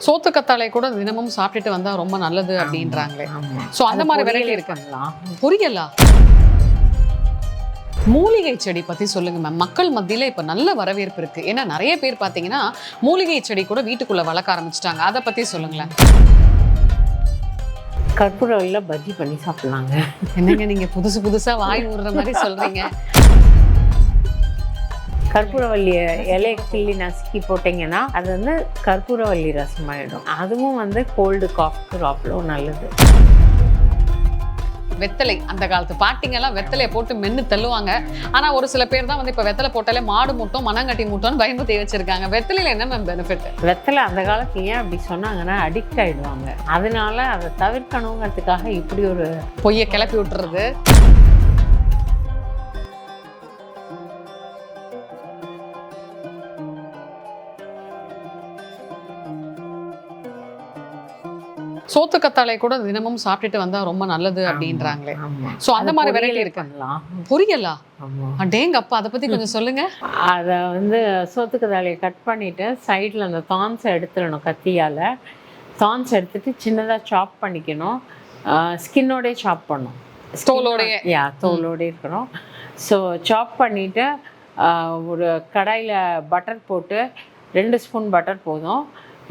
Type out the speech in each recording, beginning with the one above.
சோத்து கத்தாழை கூட தினமும் சாப்பிட்டுட்டு வந்தா ரொம்ப நல்லது அப்படின்றாங்களே. சோ அந்த மாதிரி வெரைட்டி இருக்குங்களா? புரியலா? மூலிகை செடி பத்தி சொல்லுங்க மேம். மக்கள் மத்தியில இப்ப நல்ல வரவேற்பு இருக்கு. ஏன்னா நிறைய பேர் பாத்தீங்கன்னா மூலிகை செடி கூட வீட்டுக்குள்ள வளர்க்க ஆரம்பிச்சிட்டாங்க. அதை பத்தி சொல்லுங்களேன். கற்பூரவல்லியில பஜ்ஜி பண்ணி சாப்பிடலாங்க. என்னங்க நீங்க புதுசு புதுசா வாய் ஊறுற மாதிரி சொல்றீங்க. கற்பூரவல்லி இலையை கிள்ளி நசுக்கி போட்டிங்கன்னா அது வந்து கற்பூரவல்லி ரசம் ஆகிடும். அதுவும் வந்து கோல்டு காஃப்க்கு அவ்வளோ நல்லது. வெத்தலை அந்த காலத்து பாட்டிங்கெல்லாம் வெத்தலையை போட்டு மென்னு தள்ளுவாங்க. ஆனா ஒரு சில பேர் தான் வந்து இப்ப வெத்தலை போட்டாலே மாடு மூட்டம் மனங்கட்டி மூட்டோன்னு பயன்படுத்தி வச்சிருக்காங்க. வெத்தலையில என்ன மேம் பெனிஃபிட்? வெத்தலை அந்த காலத்துல ஏன் அப்படி சொன்னாங்கன்னா அடிக்ட் ஆயிடுவாங்க. அதனால அதை தவிர்க்கணுங்கிறதுக்காக இப்படி ஒரு பொய்யை கிளப்பி விட்டுறது. சோத்து கத்தாழை கூட தினமும் சாப்பிட்டுட்டு வந்தா ரொம்ப நல்லது அப்படின்றாங்களே. சோ அந்த மாதிரி வெரைட்டி இருக்குங்களா? புரியலா? அடேங்க அப்பா, அதை பத்தி கொஞ்சம் சொல்லுங்க. அதை வந்து சோத்து கத்தாழையை கட் பண்ணிட்டு சைடில் அந்த தான்ஸை எடுத்துடணும். கத்தியால் தான்ஸ் எடுத்துட்டு சின்னதாக சாப் பண்ணிக்கணும். ஸ்கின்னோடய சாப் பண்ணணும். தோலோடய இருக்கணும். ஸோ சாப் பண்ணிவிட்டு ஒரு கடாயில் பட்டர் போட்டு 2 ஸ்பூன் பட்டர் போதும்.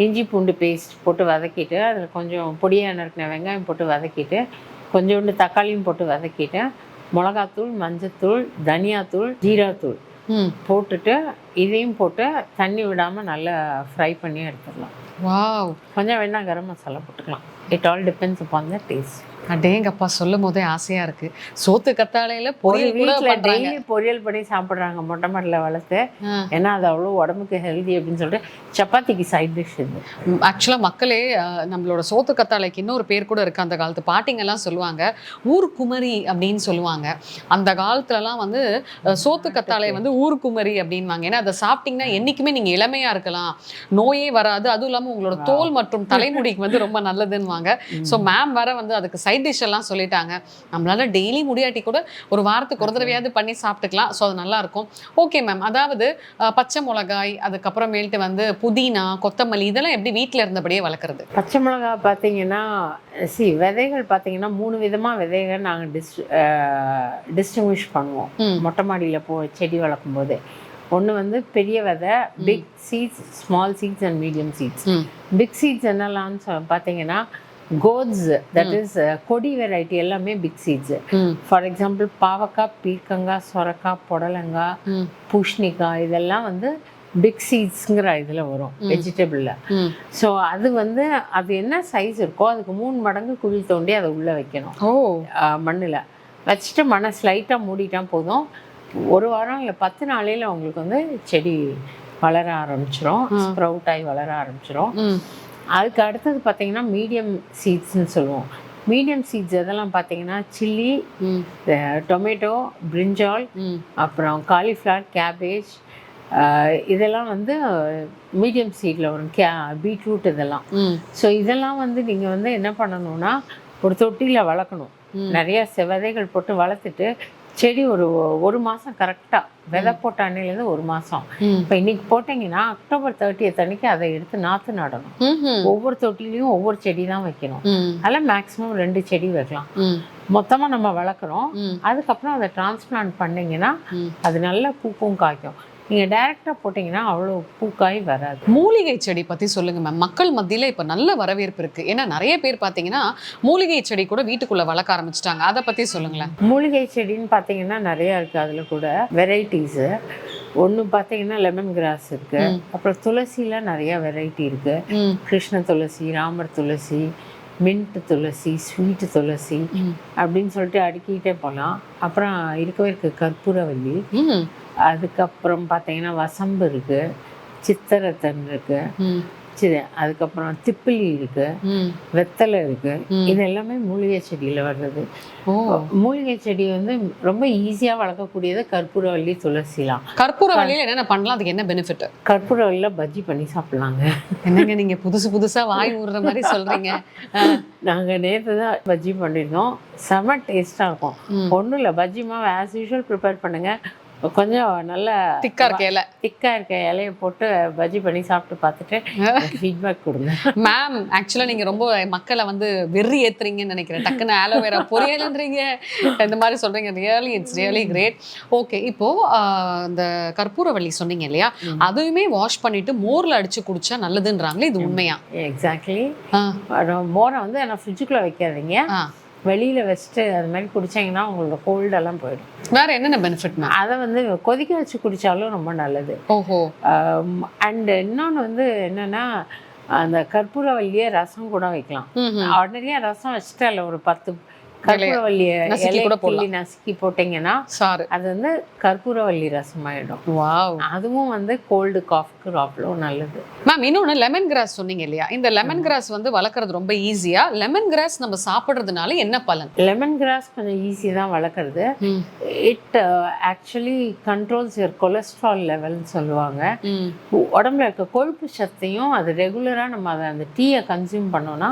இஞ்சி பூண்டு பேஸ்ட் போட்டு வதக்கிட்டு அதில் கொஞ்சம் பொடியாக நறுக்கின வெங்காயம் போட்டு வதக்கிட்டு கொஞ்சோண்டு தக்காளியும் போட்டு வதக்கிட்டு மிளகாத்தூள், மஞ்சத்தூள், தனியாத்தூள், ஜீராத்தூள் போட்டுட்டு இதையும் போட்டு தண்ணி விடாமல் நல்லா ஃப்ரை பண்ணி எடுத்துடலாம். வாவ். கொஞ்சம் வேணா கரம் மசாலா போட்டுக்கலாம். It all depends upon the taste. அடேங்கப்பா, சொல்லும் போதே ஆசையா இருக்கு. சோத்து கத்தாழையில பொரியல் பண்ணி சாப்பிட்றாங்க மொட்டை மாடியில் வளர்த்து. ஏன்னா அது அவ்வளோ உடம்புக்கு ஹெல்தி அப்படின்னு சொல்லிட்டு சப்பாத்திக்கு சைட் டிஷ் இது. ஆக்சுவலா மக்களே நம்மளோட சோத்து கத்தாழைக்கு இன்னொரு பேர் கூட இருக்கு. அந்த காலத்து பாட்டிங்கெல்லாம் சொல்லுவாங்க ஊர்குமரி அப்படின்னு சொல்லுவாங்க. அந்த காலத்துலலாம் வந்து சோத்து கத்தாழை வந்து ஊர்குமரி அப்படின்வாங்க. ஏன்னா அதை சாப்பிட்டீங்கன்னா என்னைக்குமே நீங்க இளமையா இருக்கலாம், நோயே வராது, அதுவும் இல்லாமல் உங்களோட தோல் மற்றும் தலைமுடிக்கு வந்து ரொம்ப நல்லதுன்னுவாங்க. ஸோ மேம் வர வந்து அதுக்கு சைட் டிஷ் எல்லாம் சொல்லிட்டாங்க. நம்மளால டெய்லி முடியாட்டி கூட ஒரு வாரத்துக்கு ஒரு தடவையாவது பண்ணி சாப்பிட்டுக்கலாம். ஸோ அது நல்லா இருக்கும். ஓகே மேம், அதாவது பச்சை மிளகாய், அதுக்கப்புறமேல்ட்டு வந்து புதினா, கொத்தமல்லி, இதெல்லாம் எப்படி வீட்டில் இருந்தபடியே வளர்க்குறது? பச்சை மிளகாய் பார்த்தீங்கன்னா விதைகள் பார்த்தீங்கன்னா 3 விதமாக விதைகள் நாங்கள் டிஸ்டிங்விஷ் பண்ணுவோம் மொட்டை மாடியில் செடி வளர்க்கும் போது. ஒன்று வந்து பெரிய விதை, big seeds, small seeds and medium seeds. Big seeds என்னெல்லாம்னு பார்த்தீங்கன்னா கோட்ஸ், தட் இஸ் கொடி வெரைட்டி எல்லாமே பிக் சீட்ஸ். ஃபார் எக்ஸாம்பிள் பாவக்காய், பீர்க்கங்காய், சொரக்காய், புடலங்காய், பூஷ்ணிக்காய், இதெல்லாம் வந்து பிக் சீட்ஸுங்கிற இதில் வரும் வெஜிடபிளில். ஸோ அது வந்து அது என்ன சைஸ் இருக்கோ அதுக்கு 3 மடங்கு குழி தோண்டி அதை உள்ளே வைக்கணும். மண்ணில் வச்சுட்டு மண்ணை ஸ்லைட்டாக மூடிட்டா போதும். 1 வாரம் இல்லை 10 நாளையில் அவங்களுக்கு வந்து செடி வளர ஆரம்பிச்சிடும், ஸ்ப்ரவுட் ஆகி வளர ஆரம்பிச்சிடும். அதுக்கு அடுத்தது பார்த்தீங்கன்னா மீடியம் சீட்ஸ்ன்னு சொல்லுவோம். மீடியம் சீட்ஸ் எதெல்லாம் பார்த்தீங்கன்னா சில்லி, டொமேட்டோ, பிரிஞ்சால், அப்புறம் காலிஃப்ளவர், கேபேஜ், இதெல்லாம் வந்து மீடியம் சீடில் வரும். பீட்ரூட், இதெல்லாம். ஸோ இதெல்லாம் வந்து நீங்கள் வந்து என்ன பண்ணணும்னா ஒரு தொட்டியில் வளர்க்கணும். நிறைய விதைகள் போட்டு வளர்த்துட்டு செடி ஒரு மாதம் கரெக்டாக விதை போட்ட அன்னையிலேருந்து 1 மாதம். இப்போ இன்னைக்கு போட்டிங்கன்னா அக்டோபர் 30 அன்னைக்கு அதை எடுத்து நாற்று நடணும். ஒவ்வொரு தொட்டிலையும் ஒவ்வொரு செடி தான் வைக்கணும். அதில் மேக்ஸிமம் 2 செடி வைக்கலாம். மொத்தமாக நம்ம வளர்க்குறோம். அதுக்கப்புறம் அதை டிரான்ஸ்பிளான்ட் பண்ணிங்கன்னா அது நல்லா பூக்கும் காய்க்கும். நீங்கள் டைரெக்டாக போட்டிங்கன்னா அவ்வளோ பூக்காய் வராது. மூலிகை செடி பற்றி சொல்லுங்க மேம். மக்கள் மத்தியில் இப்போ நல்ல வரவேற்பு இருக்குது. ஏன்னா நிறைய பேர் பார்த்தீங்கன்னா மூலிகை செடி கூட வீட்டுக்குள்ளே வளர்க்க ஆரம்பிச்சிட்டாங்க. அதை பற்றி சொல்லுங்களேன். மூலிகை செடின்னு பார்த்தீங்கன்னா நிறையா இருக்குது. அதில் கூட வெரைட்டிஸு. ஒன்று பார்த்தீங்கன்னா லெமன் கிராஸ் இருக்குது. அப்புறம் துளசியில் நிறையா வெரைட்டி இருக்குது. கிருஷ்ண துளசி, ராமர் துளசி, மின்ட் துளசி, ஸ்வீட்டு துளசி அப்படின்னு சொல்லிட்டு அடுக்கிட்டே போகலாம். அப்புறம் இருக்கவே இருக்குது கற்பூரவல்லி. அதுக்கப்புறம் பார்த்தீங்கன்னா வசம்பு இருக்குது, சித்திரத்தன் இருக்குது, அதுக்கப்புறம் திப்பிலி இருக்குது, வெத்தலை இருக்குது. இது எல்லாமே மூலிகை செடியில் வர்றது. மூலிகை செடி வந்து ரொம்ப ஈஸியாக வளர்க்கக்கூடியது கற்பூரவல்லி, துளசிலாம். கற்பூரவல்லியில் என்னென்ன பண்ணலாம், அதுக்கு என்ன பெனிஃபிட்? கற்பூரவல்லியில் பஜ்ஜி பண்ணி சாப்பிட்லாங்க. என்னங்க நீங்கள் புதுசாக வாய் ஊறுற மாதிரி சொல்கிறீங்க. நாங்கள் நேற்று தான் பஜ்ஜி பண்ணியிருந்தோம். செம டேஸ்ட்டாக இருக்கும். ஒன்றும் இல்லை, பஜ்ஜி மாவு ஆஸ் யூஷுவல் ப்ரிப்பேர் பண்ணுங்கள். கொஞ்சம் நல்லா திக்கா இருக்க இலை. திக்கா இருக்க இலையை போட்டு பஜ்ஜி பண்ணி சாப்பிட்டு பார்த்துட்டு ஃபீட்பேக் கொடுங்க. மேம் ஆக்சுவலா நீங்க ரொம்ப மக்களை வந்து வெறி ஏத்துறீங்கன்னு நினைக்கிறேன். டக்குன்னு ஆலோவேரா பொரியல்ன்றீங்க, இந்த மாதிரி சொல்றீங்க. It's really great. ஓகே, இப்போ இந்த கற்பூரவள்ளி சொன்னீங்க இல்லையா, அதுவுமே வாஷ் பண்ணிட்டு மோர்ல அடிச்சு குடிச்சா நல்லதுன்றாங்களே, இது உண்மையா? எக்ஸாக்ட்லி. மோரை வந்து நான் ஃப்ரிட்ஜுக்குள்ள வைக்காதீங்க, வெளியில வச்சுட்டு அது மாதிரி குடிச்சிங்கன்னா உங்களோட கோல்டெல்லாம் போயிடும். வேற என்னென்ன பெனிஃபிட்? அதை வந்து கொதிக்க வச்சு குடித்தாலும் ரொம்ப நல்லது. ஓஹோ. அண்ட் இன்னொன்று வந்து என்னென்னா, அந்த கற்பூரவல்லியை ரசம் கூட வைக்கலாம். ஆர்டினரியாக ரசம் வச்சுட்டு அதில் ஒரு 10 கற்பூரவல்லியை நசுக்கி போட்டிங்கன்னா அது வந்து கற்பூரவல்லி ரசம் ஆகிடும். வாவ். அதுவும் வந்து கோல்டு காஃப்க்கு அவ்வளோ நல்லது. மேம் இன்னொன்று லெமன் கிராஸ் சொன்னீங்க இல்லையா, இந்த லெமன் கிராஸ் வந்து வளர்க்குறது ரொம்ப ஈஸியா? லெமன் கிராஸ் நம்ம சாப்பிட்றதுனால என்ன பலன்? லெமன் கிராஸ் கொஞ்சம் ஈஸி தான் வளர்க்குறது. It actually controls your cholesterol லெவல்னு சொல்லுவாங்க. உடம்புல இருக்க கொழுப்பு சத்தையும் அது ரெகுலராக நம்ம அதை அந்த டீயை கன்சியூம் பண்ணோன்னா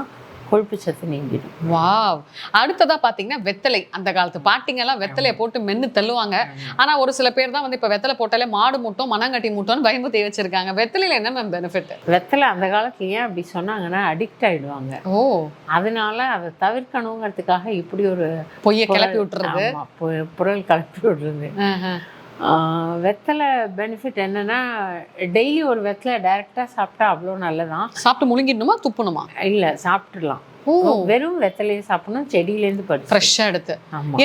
கொழுப்பு சத்து நீங்கிடும். வாவ். அடுத்ததா பாத்தீங்கன்னா வெத்தலை. அந்த காலத்து பாட்டிங்க எல்லாம் வெத்தலையை போட்டு மென்னு தள்ளுவாங்க. ஆனா ஒரு சில பேர் தான் வந்து இப்ப வெத்தலை போட்டாலே மாடு மூட்டம் மனங்கட்டி மூட்டோன்னு பயமுறுத்தி வச்சிருக்காங்க. வெத்தலையில என்ன மேம் பெனிஃபிட்? வெத்தலை அந்த காலத்துல ஏன் அப்படி சொன்னாங்கன்னா அடிக்ட் ஆயிடுவாங்க. ஓ. அதனால அதை தவிர்க்கணுங்கிறதுக்காக இப்படி ஒரு பொய்யை கிளப்பி விட்டுறது, புரல் கிளப்பி விட்டுறது. வெத்தலை பெனிஃபிட் என்னன்னா, டெய்லி ஒரு வெத்தலை டைரக்டா சாப்பிட்டா அவ்வளோ நல்லதான். சாப்பிட்டு முழுங்கிடணுமா துப்புணுமா? இல்ல, சாப்பிட்டுடலாம். வெறும் வெத்தலையை சாப்பிடணும், செடியிலேருந்து பறிச்சு ஃப்ரெஷ்ஷா எடுத்து.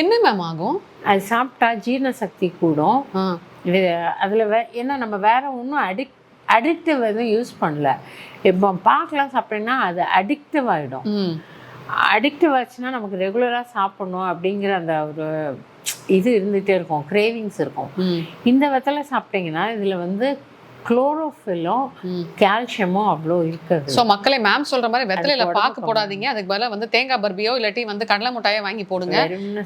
என்ன மேம் ஆகும்? அது சாப்பிட்டா ஜீரண சக்தி கூடும். அதுல ஏன்னா நம்ம வேற ஒன்றும் அடிக்டிவ் எதுவும் யூஸ் பண்ணல. இப்போ பாக்கெலாம் சாப்பிட்டீங்கன்னா அது அடிக்டிவ் ஆகிடும். அடிக்டிவ் ஆச்சுன்னா நமக்கு ரெகுலராக சாப்பிடணும் அப்படிங்கிற அந்த ஒரு இது இருந்துகிட்டே இருக்கும், கிரேவிங்ஸ் இருக்கும். இந்த வெத்தலை சாப்பிட்டீங்கன்னா இதில் வந்து குளோரோஃபில்லும் கால்சியமும் அவ்வளோ இருக்குது. ஸோ மக்களே மேம் சொல்ற மாதிரி வெத்தலையில பாக்கு போடாதீங்க, அதுக்கு பதிலாக வந்து தேங்காய் பர்பியோ இல்லாட்டி வந்து கடலை மிட்டாயோ வாங்கி போடுங்க.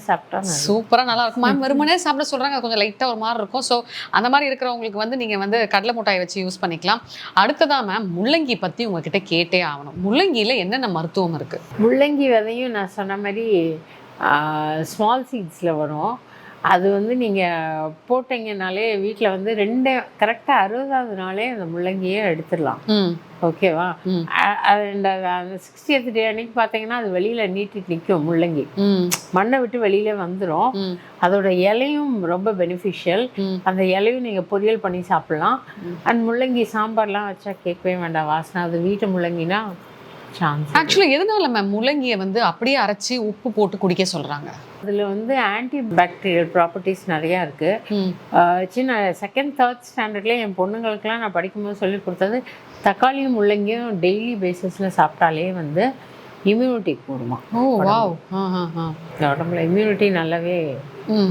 சாப்பிட்டா சூப்பரா நல்லா இருக்கும். மேம் வெறுமனே சாப்பிட சொல்றாங்க, அது கொஞ்சம் லைட்டா ஒரு மாதிரி இருக்கும். ஸோ அந்த மாதிரி இருக்கிறவங்களுக்கு வந்து நீங்க வந்து கடலை மிட்டாயை வச்சு யூஸ் பண்ணிக்கலாம். அடுத்ததான் மேம் முள்ளங்கி பத்தி உங்ககிட்ட கேட்டே ஆகணும். முள்ளங்கியில என்னென்ன மருத்துவம் இருக்கு? முள்ளங்கி விதையும் நான் சொன்ன மாதிரி ஸ்மால் சீட்ஸில் வரும். அது வந்து நீங்கள் போட்டிங்கனாலே வீட்டில் வந்து கரெக்டாக 60வது நாளே அந்த முள்ளங்கியே எடுத்துடலாம். ஓகேவா? அந்த 60th டே அன்னைக்கு பார்த்தீங்கன்னா அது வெளியில் நீட்டிட்டு நிற்கும். முள்ளங்கி மண்ணை விட்டு வெளியில வந்துடும். அதோட இலையும் ரொம்ப பெனிஃபிஷியல். அந்த இலையும் நீங்கள் பொரியல் பண்ணி சாப்பிட்லாம். அண்ட் முள்ளங்கி சாம்பார்லாம் வச்சா கேட்கவே வேண்டாம் வாசனை. அது வீட்டு முள்ளங்கினா சான்ஸ். ஆக்சுவலி எதனால மேம் முள்ளங்கியை வந்து அப்படியே அரைச்சி உப்பு போட்டு குடிக்க சொல்கிறாங்க? அதில் வந்து ஆன்டி பாக்டீரியல் ப்ராப்பர்ட்டிஸ் நிறையா இருக்குது. சின்ன 2nd 3rd ஸ்டாண்டர்ட்லேயே என் பொண்ணுங்களுக்கெல்லாம் நான் படிக்கும்போது சொல்லி கொடுத்தது, தக்காளியும் முள்ளங்கியும் டெய்லி பேசிஸில் சாப்பிட்டாலே வந்து இம்யூனிட்டி கூடுமா. ஓ வாவ். உடம்புல இம்யூனிட்டி நல்லாவே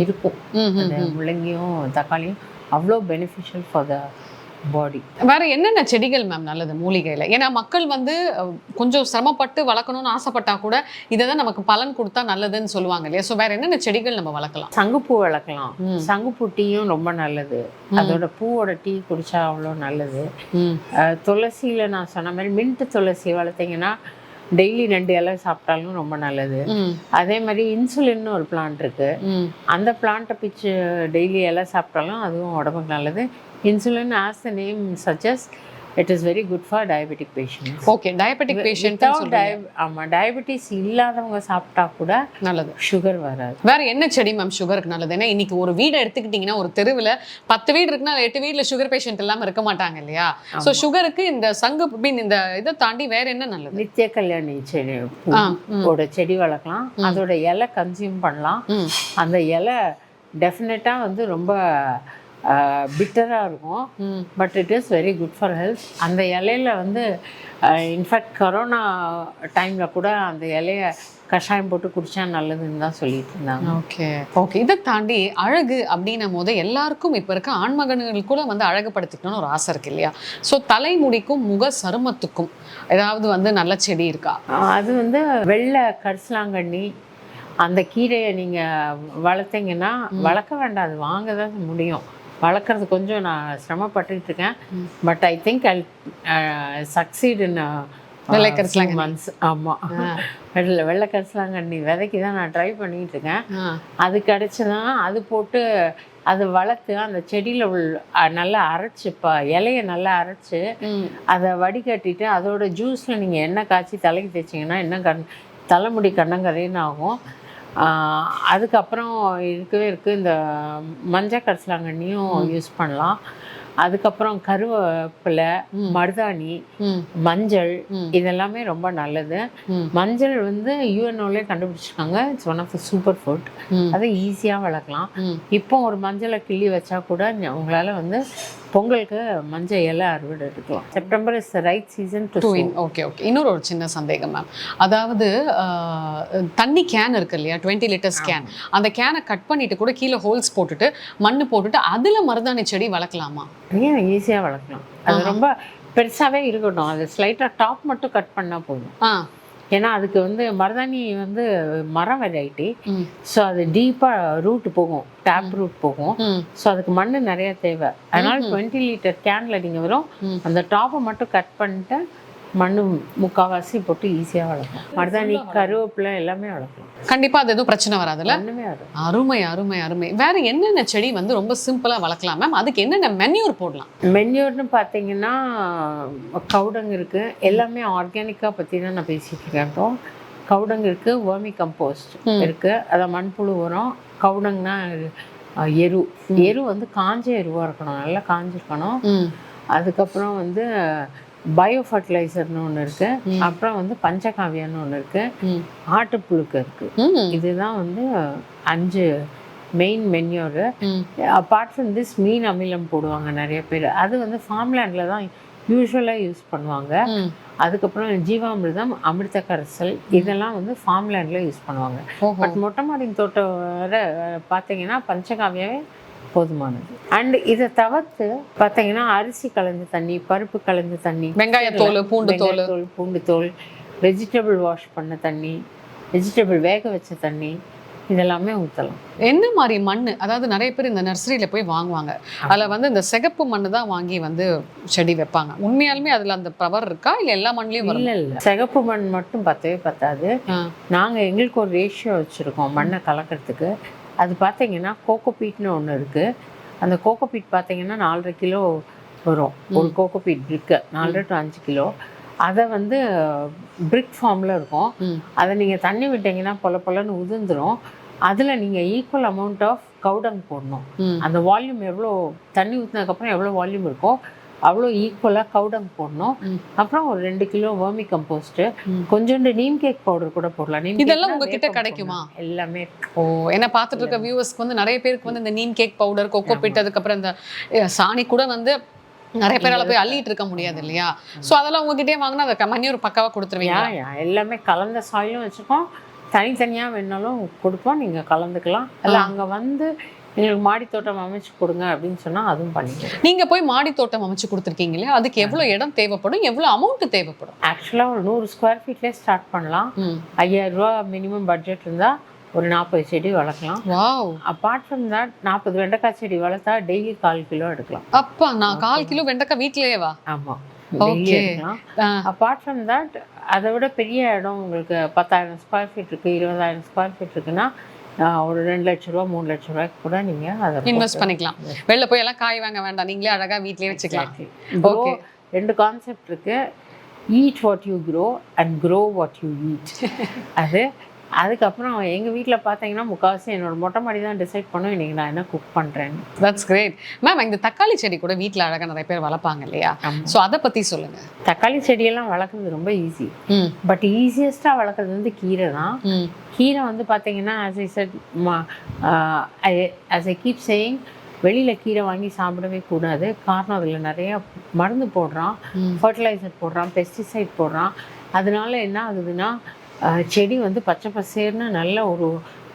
இருக்கும். அந்த முள்ளங்கியும் தக்காளியும் அவ்வளோ பெனிஃபிஷியல் ஃபார் த பாடி. வேற என்னென்ன செடிகள் மேம் நல்லது மூலிகையில? ஏன்னா மக்கள் வந்து கொஞ்சம் சிரமப்பட்டு வளர்க்கணும்னு ஆசைப்பட்டா கூட இதை தான் நமக்கு பலன் கொடுத்தா நல்லதுன்னு சொல்லுவாங்க இல்லையா? ஸோ வேற என்னென்ன செடிகள் நம்ம வளர்க்கலாம்? சங்குப்பூ வளர்க்கலாம். சங்குப்பூ டீயும் ரொம்ப நல்லது. அதோட பூவோட டீ குடிச்சா அவ்வளோ நல்லது. துளசியில நான் சொன்ன மாதிரி மின்ட் துளசி வளர்த்தீங்கன்னா டெய்லி 2 இலை சாப்பிட்டாலும் ரொம்ப நல்லது. அதே மாதிரி இன்சுலின்னு ஒரு பிளான்ட் இருக்கு. அந்த பிளான்ட்டை பிச்சு டெய்லி இலை சாப்பிட்டாலும் அதுவும் உடம்புக்கு நல்லது. Insulin, as the name suggests, it is very good for diabetic patients. Okay, diabetic patient ஆமா, டயபெட்டிஸ் இல்லாதவங்க சாப்பிட்டா கூட நல்லது, சுகர் வராது. வேற என்ன செடி மேம் சுகருக்கு நல்லது? ஏன்னா இன்னைக்கு ஒரு வீடு எடுத்துக்கிட்டீங்கன்னா ஒரு தெருவில் 10 வீடு இருக்குன்னா 8 வீடுல சுகர் பேஷண்ட் இல்லாம இருக்க மாட்டாங்க இல்லையா? ஸோ சுகருக்கு இந்த சங்கு இந்த இதை தாண்டி வேற என்ன நல்லது? நித்திய கல்யாணி செடி வளர்க்கலாம். அதோட இலை கன்சியூம் பண்ணலாம். அந்த இலை டெஃபினட்டா வந்து ரொம்ப பிட்டராக இருக்கும். But it is very good for health. அந்த இலையில வந்து இன்ஃபேக்ட் கொரோனா டைமில் கூட அந்த இலையை கஷாயம் போட்டு குடித்தா நல்லதுன்னு தான் சொல்லிட்டு இருந்தாங்க. ஓகே. இதை தாண்டி அழகு அப்படின்னும் போது எல்லாருக்கும் இப்போ இருக்க ஆண்மகன்கள் கூட வந்து அழகுபடுத்திக்கணும்னு ஒரு ஆசை இருக்கு இல்லையா? ஸோ தலைமுடிக்கும் முக சருமத்துக்கும் ஏதாவது வந்து நல்ல செடி இருக்கா? அது வந்து வெள்ளை கரிசலாங்கண்ணி, அந்த கீரையை நீங்கள் வளர்த்தீங்கன்னா, வளர்க்க வேண்டாம், அது வாங்க தான் முடியும். வளர்க்குறது கொஞ்சம் நான் சிரமப்பட்டுக்கிட்டு இருக்கேன். But I think I succeed in வெள்ளை கரிசலாங்கண்ணி. மந்த்ஸ். ஆமாம், வெள்ளை கரிசலாங்கண்ணி விதைக்கு தான் நான் ட்ரை பண்ணிட்டு இருக்கேன். அது கிடச்சிதான் அது போட்டு அதை வளர்த்து அந்த செடியில் நல்லா அரைச்சி இலையை நல்லா அரைச்சி அதை வடிகட்டிட்டு அதோட ஜூஸில் நீங்கள் எண்ணெய் காய்ச்சி தலைக்கு தேய்ச்சிங்கன்னா என்ன தலைமுடி கண்ணங்கரைன்னு ஆகும். அதுக்கப்புறம் இருக்கவே இந்த மஞ்சள் கரிசலாங்கண்ணியும் யூஸ் பண்ணலாம். அதுக்கப்புறம் கருவேப்பிலை, மருதாணி, மஞ்சள் இதெல்லாமே ரொம்ப நல்லது. மஞ்சள் யூஎன்ஓலே கண்டுபிடிச்சிருக்காங்க. It's one of the super food. அதை ஈஸியாக வளர்க்கலாம். இப்போ ஒரு மஞ்சளை கிள்ளி வச்சா கூட உங்களால் பொங்கலுக்கு மஞ்சள் இலை அறுவடை எடுக்கலாம். September is the right season to win. Okay. இன்னொரு ஒரு சின்ன சந்தேகம் மேம். அதாவது தண்ணி கேன் இருக்கு இல்லையா, 20 லிட்டர்ஸ் கேன், அந்த கேனை கட் பண்ணிட்டு கூட கீழே ஹோல்ஸ் போட்டுட்டு மண்ணு போட்டுட்டு அதில் மருதாணி செடி வளர்க்கலாமா? ஏன் ஈஸியாக வளர்க்கலாம். அது ரொம்ப பெருசாகவே இருக்கட்டும். அது ஸ்லைட்டாக டாப் மட்டும் கட் பண்ணால் போதும். ஏன்னா அதுக்கு மருதாணி மரம் வெரைட்டி. ஸோ அது டீப்பாக ரூட் போகும், டேப் ரூட் போகும். ஸோ அதுக்கு மண் நிறைய தேவை. அதனால 20 லிட்டர் கேனில் நீங்கள் அந்த டாப்பை மட்டும் கட் பண்ணிட்டு மண்ணு முக்கால்வாசி போட்டு ஈஸியாக வளர்க்கலாம். மருதாணி, கருவேப்பிலை எல்லாமே வளர்க்கலாம். கண்டிப்பாக அது எதுவும் பிரச்சனை வராதுல்ல? ஒன்றுமே வரும். அருமை. வேற என்னென்ன செடி ரொம்ப சிம்பிளாக வளர்க்கலாம் மேம்? அதுக்கு என்னென்ன மென்யூர் போடலாம்? மென்யூர்னு பார்த்தீங்கன்னா கவுடங் இருக்குது. எல்லாமே ஆர்கானிக்காக பற்றி தான் நான் பேசிகிட்டு இருக்கேன். கவுடங் இருக்குது, வேர்மி கம்போஸ்ட் இருக்குது, அதை மண்புழு உரம். கவுடங்னா எரு காஞ்ச எருவாக இருக்கணும், நல்லா காஞ்சிருக்கணும். அதுக்கப்புறம் பயோ ஃபர்டிலைசர்னு ஒன்று இருக்குது. அப்புறம் பஞ்சகாவியன்னு ஒன்று இருக்குது. ஆட்டுப்புழுக்கு இருக்குது. இதுதான் 5 main manure. Apart from this மீன் அமிலம் போடுவாங்க நிறைய பேர். அது ஃபார்ம்லேண்டில் தான் யூஸ்வலாக யூஸ் பண்ணுவாங்க. அதுக்கப்புறம் ஜீவாமிர்தம், அமிர்த கரைசல் இதெல்லாம் ஃபார்ம்லேண்டில் யூஸ் பண்ணுவாங்க. பட் மொட்டை மாடி தோட்டம் வர பார்த்தீங்கன்னா பஞ்சகாவியாவே போதுமானது. அண்ட் இதை தவிர்த்து பார்த்தீங்கன்னா அரிசி கலந்த தண்ணி, பருப்பு கலந்த தண்ணி, வெங்காயத்தோல், பூண்டு தோல், வெஜிடபிள் வாஷ் பண்ண தண்ணி, வெஜிடபிள் வேக வச்ச தண்ணி இதெல்லாமே ஊற்றலாம். என்ன மாதிரி மண்? அதாவது நிறைய பேர் இந்த நர்சரியில் போய் வாங்குவாங்க. அதில் இந்த சிகப்பு மண் தான் வாங்கி செடி வைப்பாங்க. உண்மையாலுமே அதில் அந்த பவர் இருக்கா இல்லை எல்லா மண்லேயும்? இல்லை, சிகப்பு மண் மட்டும் பத்தாது. நாங்கள் எங்களுக்கு ஒரு ரேஷியோ வச்சுருக்கோம் மண்ணை கலக்கிறதுக்கு. அது பார்த்தீங்கன்னா கோகோபீட்னு ஒன்று இருக்குது. அந்த கோகோபீட் பார்த்தீங்கன்னா 4.5 கிலோ வரும். ஒரு கோகோபீட் பிரிக்கு 4 to 5 கிலோ. அதை பிரிக் ஃபார்மில் இருக்கும். அதை நீங்கள் தண்ணி விட்டீங்கன்னா பொலன்னு உதிர்ந்துடும். அதில் நீங்கள் ஈக்குவல் அமௌண்ட் ஆஃப் கவுடங் போடணும். அந்த வால்யூம் எவ்வளோ தண்ணி ஊற்றினதுக்கப்புறம் எவ்வளோ வால்யூம் இருக்கோ அவ்வளோ ஈக்குவலாக கவுடங் போடணும். அப்புறம் ஒரு 2 கிலோ வேர்மி கம்போஸ்ட், கொஞ்சோண்டு நீம் கேக் பவுடர் கூட போடலாம். இதெல்லாம் உங்ககிட்ட கிடைக்குமா? எல்லாமே. என்ன பார்த்துட்டு இருக்க வியூவர்ஸ்க்கு நிறைய பேருக்கு இந்த நீம் கேக் பவுடர், கோகோபீட், அதுக்கப்புறம் இந்த சாணி கூட நிறைய பேரால போய் அள்ளிட்டு இருக்க முடியாது இல்லையா? ஸோ அதெல்லாம் உங்ககிட்டே வாங்கினா அதை மண்ணியூர் பக்காவாக கொடுத்துருவீங்க? எல்லாமே கலந்த சாயிலும் வச்சுக்கோம், தனித்தனியாக வேணாலும் கொடுப்போம், நீங்கள் கலந்துக்கலாம். இல்லை அங்கே எங்களுக்கு மாடி தோட்டம் அமைச்சு கொடுங்க அப்படின்னு சொன்னால் அதுவும் பண்ணிக்கலாம். நீங்கள் போய் மாடி தோட்டம் அமைச்சு கொடுத்துருக்கீங்களே, அதுக்கு எவ்வளோ இடம் தேவைப்படும், எவ்வளோ அமௌண்ட் தேவைப்படும்? ஆக்சுவலாக ஒரு 100 ஸ்கொயர் ஃபீட்லேயே ஸ்டார்ட் பண்ணலாம். 5000 ரூபா மினிமம் பட்ஜெட் இருந்தால் ஒரு 40 செடி வளர்க்கலாம். வாவ். அப்பார்ட் ஃப்ரம் தட் 40 வெண்டைக்காய் செடி வளர்த்தா டெய்லி 1/4 கிலோ எடுக்கலாம். அப்பா, நான் 1/4 கிலோ வெண்டைக்காய் வீட்லேயேவா? ஆமாம், டெய்லி எடுக்கலாம். அப்பார்ட் ஃப்ரம் தட் அதை விட பெரிய இடம் உங்களுக்கு 10,000 ஸ்கொயர் ஃபீட் இருக்குது, 20,000 ஸ்கொயர் ஃபீட் இருக்குன்னா ஒரு 2 லட்ச ரூபா 3 லட்ச ரூபாய்க்கு கூட நீங்கள் அதை இன்வெஸ்ட் பண்ணிக்கலாம். வெளில போய் எல்லாம் காய் வாங்க வேண்டாம், நீங்களே அழகாக வீட்லேயே வச்சுக்கலாம். ஓகே. 2 கான்செப்ட் இருக்குது. Eat what you grow and grow what you eat. அதுக்கப்புறம் எங்கள் வீட்டில் பார்த்தீங்கன்னா முக்கால்வாசி என்னோட மொட்டை மாடி தான் டிசைட் பண்ணும் இன்றைக்கி நான் என்ன குக் பண்ணுறேன்னு. That's great ma'am. இந்த தக்காளி செடி கூட வீட்டில் அழகாக நிறைய பேர் வளர்ப்பாங்க இல்லையா? ஸோ அதை பற்றி சொல்லுங்கள். தக்காளி செடியெல்லாம் வளர்க்குறது ரொம்ப ஈஸி. பட் ஈஸியஸ்ட்டாக வளர்க்குறது கீரை தான். கீரை பார்த்தீங்கன்னா as I keep saying, வெளியில் கீரை வாங்கி சாப்பிடவே கூடாது. காரணம் அதில் நிறையா மருந்து போடுறான், ஃபர்டிலைசர் போடுறான், பெஸ்டிசைட் போடுறான். அதனால என்ன ஆகுதுன்னா செடி பச்சை பசேர்னு நல்ல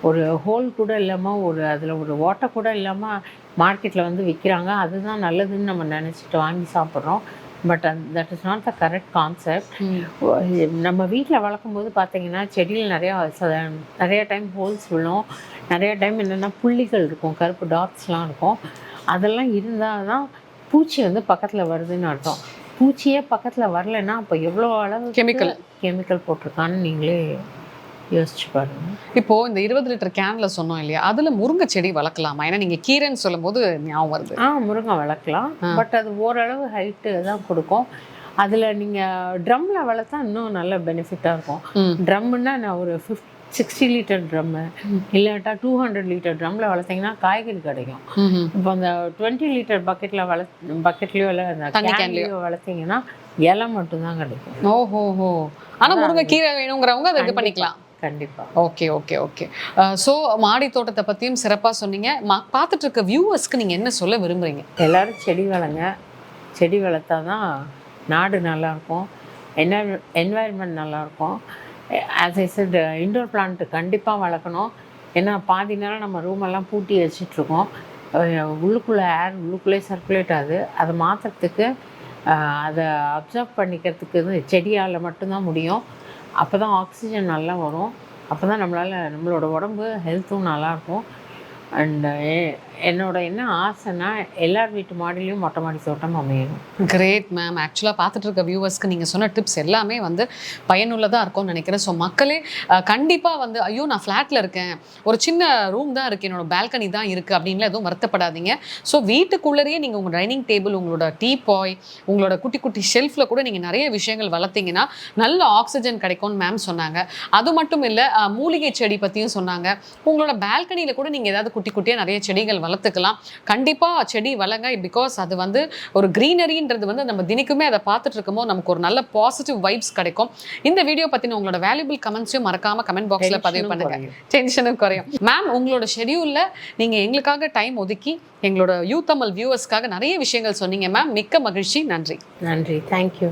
ஒரு ஹோல் கூட இல்லாமல் அதில் ஒரு வாட்டர் கூட இல்லாமல் மார்க்கெட்டில் விற்கிறாங்க. அதுதான் நல்லதுன்னு நம்ம நினச்சிட்டு வாங்கி சாப்பிட்றோம். But that is not the correct concept. நம்ம வீட்டில் வளர்க்கும்போது பார்த்தீங்கன்னா செடியில் நிறைய டைம் ஹோல்ஸ் விழும். நிறைய டைம் என்னென்னா புள்ளிகள் இருக்கும், கருப்பு டாட்ஸ்லாம் இருக்கும். அதெல்லாம் இருந்தால் தான் பூச்சி பக்கத்தில் வருதுன்னு அர்த்தம். பூச்சியே பக்கத்தில் வரலைன்னா அப்போ எவ்வளோ அளவு கெமிக்கல் போட்டிருக்கான்னு நீங்களே யோசிச்சு பாருங்க. இப்போ இந்த 20 லிட்டர் கேன்ல சொன்னோம் இல்லையா, அதுல முருங்கை செடி வளர்க்கலாமா? ஏன்னா நீங்க கீரைன்னு சொல்லும் போது ஞாபகம் வருது. முருங்கை வளர்க்கலாம், பட் அது ஓரளவு ஹைட்டு தான் கொடுக்கும். அதில் நீங்கள் ட்ரம்மில் வளர்த்தா இன்னும் நல்ல பெனிஃபிட்டாக இருக்கும். ட்ரம்முன்னா நான் ஒரு 60 லிட்டர் ட்ரம்மு இல்லாட்டா 200 லிட்டர் ட்ரம்மில் வளர்த்திங்கன்னா காய்கறி கிடைக்கும். இப்போ அந்த 20 லிட்டர் பக்கெட்லேயோ இல்லை அந்த கேன்லேயோ வளர்த்திங்கன்னா இலை மட்டும்தான் கிடைக்கும். ஓஹோ. ஆனால் முருங்கை கீரை வேணுங்கிறவங்க அதை இது பண்ணிக்கலாம். கண்டிப்பாக. ஓகே. ஸோ மாடி தோட்டத்தை பற்றியும் சிறப்பாக சொன்னீங்க. பார்த்துட்டு இருக்க வியூவர்ஸ்க்கு நீங்கள் என்ன சொல்ல விரும்புகிறீங்க? எல்லோரும் செடி வளங்க. செடி வளர்த்தா தான் நாடு நல்லாயிருக்கும், என்வாயர்மெண்ட் நல்லாயிருக்கும். As I set, indoor plant கண்டிப்பாக வளர்க்கணும். ஏன்னா பாதி நேரம் நம்ம ரூமெல்லாம் பூட்டி வச்சிட்ருக்கோம். உள்ளுக்குள்ளே ஏர் உள்ளுக்குள்ளே சர்க்குலேட் ஆகுது. அதை மாற்றுறதுக்கு, அதை அப்சர்வ் பண்ணிக்கிறதுக்கு செடியால் மட்டும்தான் முடியும். அப்போ தான் ஆக்சிஜன் நல்லா வரும். அப்போ தான் நம்மளோட உடம்பு ஹெல்த்தும் நல்லாயிருக்கும். அண்ட் என்னோட என்ன ஆசைன்னா எல்லார் வீட்டு மாடிலையும் மொட்டை மாடி தோட்டம் அமையணும். Great ma'am. ஆக்சுவலாக பார்த்துட்டு இருக்க வியூவர்ஸ்க்கு நீங்கள் சொன்ன டிப்ஸ் எல்லாமே வந்து பயனுள்ளதாக இருக்கும்னு நினைக்கிறேன். ஸோ மக்களே கண்டிப்பாக வந்து ஐயோ நான் ஃப்ளாட்டில் இருக்கேன், ஒரு சின்ன ரூம் தான் இருக்குது, என்னோட பால்கனி தான் இருக்குது அப்படின்லாம் எதுவும் வருத்தப்படாதீங்க. ஸோ வீட்டுக்குள்ளேயே நீங்கள் உங்கள் டைனிங் டேபிள், உங்களோட டீ பாய், உங்களோட குட்டி குட்டி ஷெல்ஃபில் கூட நீங்கள் நிறைய விஷயங்கள் வளர்த்திங்கன்னா நல்ல ஆக்சிஜன் கிடைக்கும்னு மேம் சொன்னாங்க. அது மட்டும் இல்லை, மூலிகை செடி பற்றியும் சொன்னாங்க. உங்களோட பால்கனியில் கூட நீங்கள் ஏதாவது குட்டி குட்டியாக நிறைய செடிகள் வளர்த்துக்கலாம். கண்டிப்பாக செடி வளங்க. பிகாஸ் அது வந்து ஒரு க்ரீனரின்றது வந்து நம்ம தினிக்குமே அதை பார்த்துட்டு இருக்கும்போது நமக்கு ஒரு நல்ல பாசிட்டிவ் வைப்ஸ் கிடைக்கும். இந்த வீடியோ பற்றின உங்களோட வேல்யூபிள் கமெண்ட்ஸையும் மறக்காம கமெண்ட் பாக்ஸில் பதிவு பண்ணுங்க. டென்ஷனும் குறையும். மேம் உங்களோட ஷெடியூலில் நீங்கள் எங்களுக்காக டைம் ஒதுக்கி எங்களோட யூ தமிழ் வியூவர்ஸ்க்காக நிறைய விஷயங்கள் சொன்னீங்க மேம். மிக்க மகிழ்ச்சி. நன்றி. தேங்க்யூ.